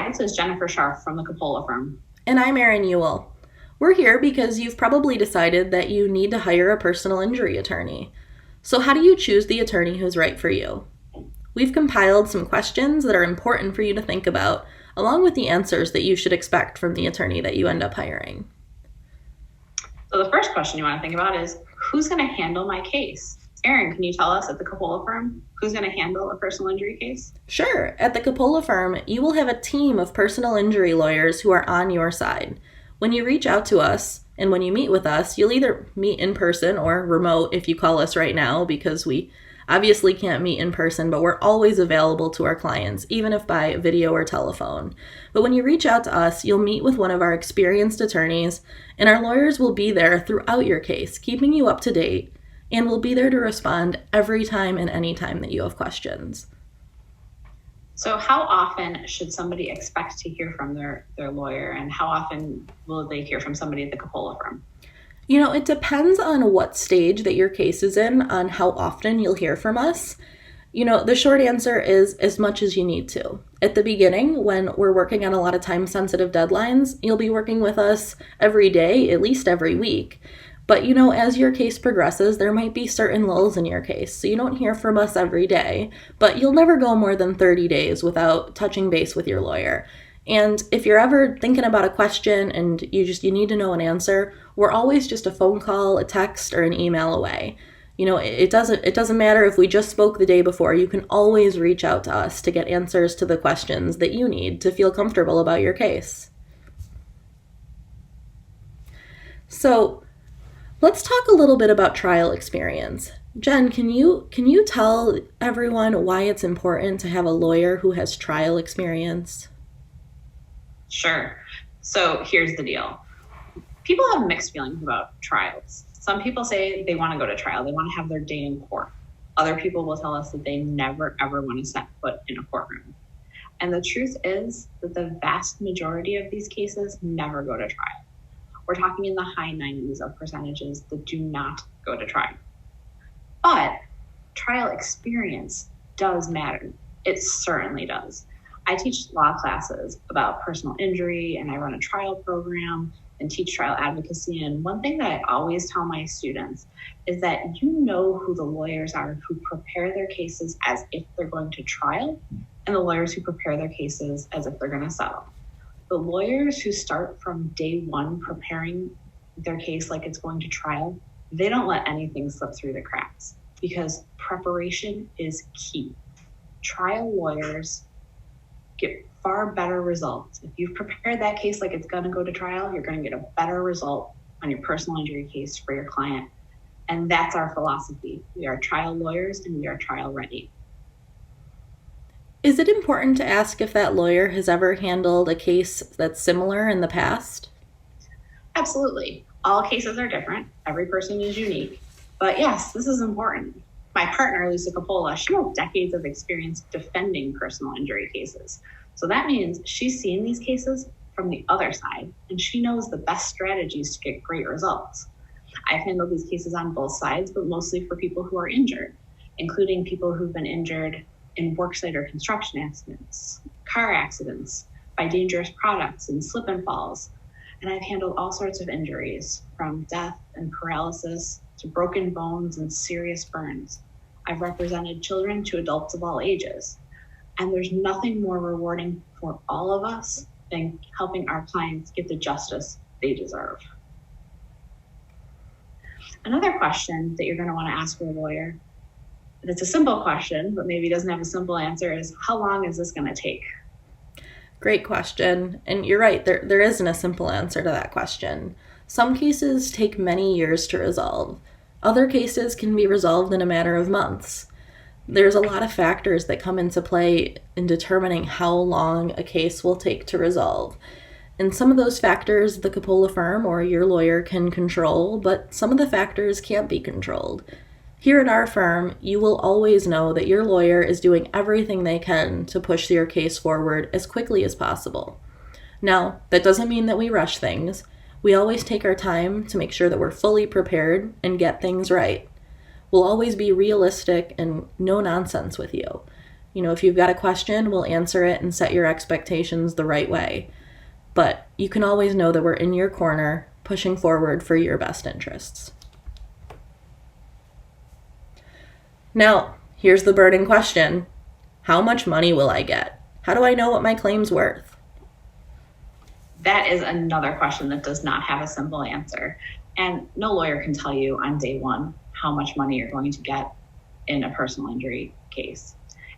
Hi, this is Jennifer Scharf from the Coppola Firm. And I'm Erin Ewell. We're here because you've probably decided that you need to hire a personal injury attorney. So, how do you choose the attorney who's right for you? We've compiled some questions that are important for you to think about, along with the answers that you should expect from the attorney that you end up hiring. So the first question you want to think about is, who's going to handle my case? Erin, can you tell us at the Coppola Firm who's going to handle a personal injury case? Sure, at the Coppola Firm, you will have a team of personal injury lawyers who are on your side. When you reach out to us and when you meet with us, you'll either meet in person or remote if you call us right now, because we obviously can't meet in person, but we're always available to our clients, even if by video or telephone. But when you reach out to us, you'll meet with one of our experienced attorneys, and our lawyers will be there throughout your case, keeping you up to date, and will be there to respond every time and any time that you have questions. So how often should somebody expect to hear from their lawyer, and how often will they hear from somebody at the Coppola Firm? It depends on what stage that your case is in, on how often you'll hear from us. The short answer is as much as you need to. At the beginning, when we're working on a lot of time-sensitive deadlines, you'll be working with us every day, at least every week. But, as your case progresses, there might be certain lulls in your case. So you don't hear from us every day, but you'll never go more than 30 days without touching base with your lawyer. And if you're ever thinking about a question and you need to know an answer, we're always just a phone call, a text, or an email away. It doesn't matter if we just spoke the day before. You can always reach out to us to get answers to the questions that you need to feel comfortable about your case. So, let's talk a little bit about trial experience. Jen, can you tell everyone why it's important to have a lawyer who has trial experience? Sure. So here's the deal. People have mixed feelings about trials. Some people say they want to go to trial. They want to have their day in court. Other people will tell us that they never, ever want to set foot in a courtroom. And the truth is that the vast majority of these cases never go to trial. We're talking in the high 90s of percentages that do not go to trial. But trial experience does matter. It certainly does. I teach law classes about personal injury, and I run a trial program and teach trial advocacy. And one thing that I always tell my students is that you know who the lawyers are who prepare their cases as if they're going to trial, and the lawyers who prepare their cases as if they're going to settle. The lawyers who start from day one preparing their case like it's going to trial, they don't let anything slip through the cracks, because preparation is key. Trial lawyers get far better results. If you've prepared that case like it's going to go to trial, you're going to get a better result on your personal injury case for your client. And that's our philosophy. We are trial lawyers and we are trial ready. Is it important to ask if that lawyer has ever handled a case that's similar in the past? Absolutely. All cases are different. Every person is unique. But yes, this is important. My partner, Lisa Coppola, she has decades of experience defending personal injury cases. So that means she's seen these cases from the other side, and she knows the best strategies to get great results. I've handled these cases on both sides, but mostly for people who are injured, including people who've been injured in worksite or construction accidents, car accidents, by dangerous products and slip and falls. And I've handled all sorts of injuries, from death and paralysis to broken bones and serious burns. I've represented children to adults of all ages. And there's nothing more rewarding for all of us than helping our clients get the justice they deserve. Another question that you're going to want to ask your lawyer, and it's a simple question, but maybe doesn't have a simple answer, is how long is this going to take? Great question. And you're right, there isn't a simple answer to that question. Some cases take many years to resolve. Other cases can be resolved in a matter of months. There's a lot of factors that come into play in determining how long a case will take to resolve. And some of those factors the Coppola Firm or your lawyer can control, but some of the factors can't be controlled. Here at our firm, you will always know that your lawyer is doing everything they can to push your case forward as quickly as possible. Now, that doesn't mean that we rush things. We always take our time to make sure that we're fully prepared and get things right. We'll always be realistic and no nonsense with you. If you've got a question, we'll answer it and set your expectations the right way. But you can always know that we're in your corner, pushing forward for your best interests. Now, here's the burning question. How much money will I get? How do I know what my claim's worth? That is another question that does not have a simple answer. And no lawyer can tell you on day one how much money you're going to get in a personal injury case.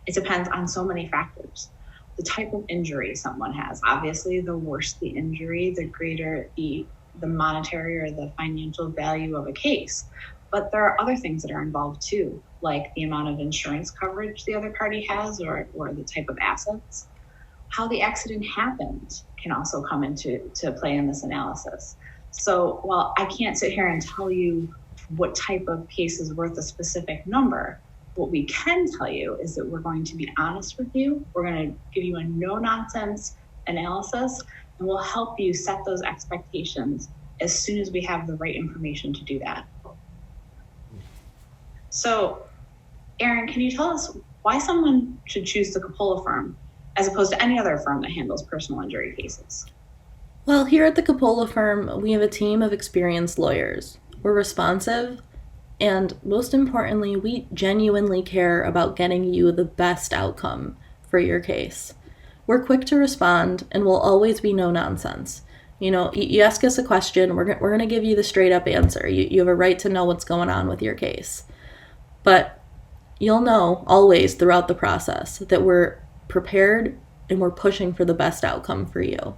It depends on so many factors. The type of injury someone has. Obviously, the worse the injury, the greater the monetary or the financial value of a case. But there are other things that are involved too, like the amount of insurance coverage the other party has or the type of assets. How the accident happened can also come into play in this analysis. So while I can't sit here and tell you what type of case is worth a specific number, what we can tell you is that we're going to be honest with you. We're going to give you a no-nonsense analysis, and we'll help you set those expectations as soon as we have the right information to do that. So, Erin, can you tell us why someone should choose the Coppola Firm as opposed to any other firm that handles personal injury cases? Well, here at the Coppola Firm, we have a team of experienced lawyers. We're responsive, and most importantly, we genuinely care about getting you the best outcome for your case. We're quick to respond, and we'll always be no nonsense. You ask us a question, we're going to give you the straight up answer. You have a right to know what's going on with your case. But you'll know always throughout the process that we're prepared and we're pushing for the best outcome for you.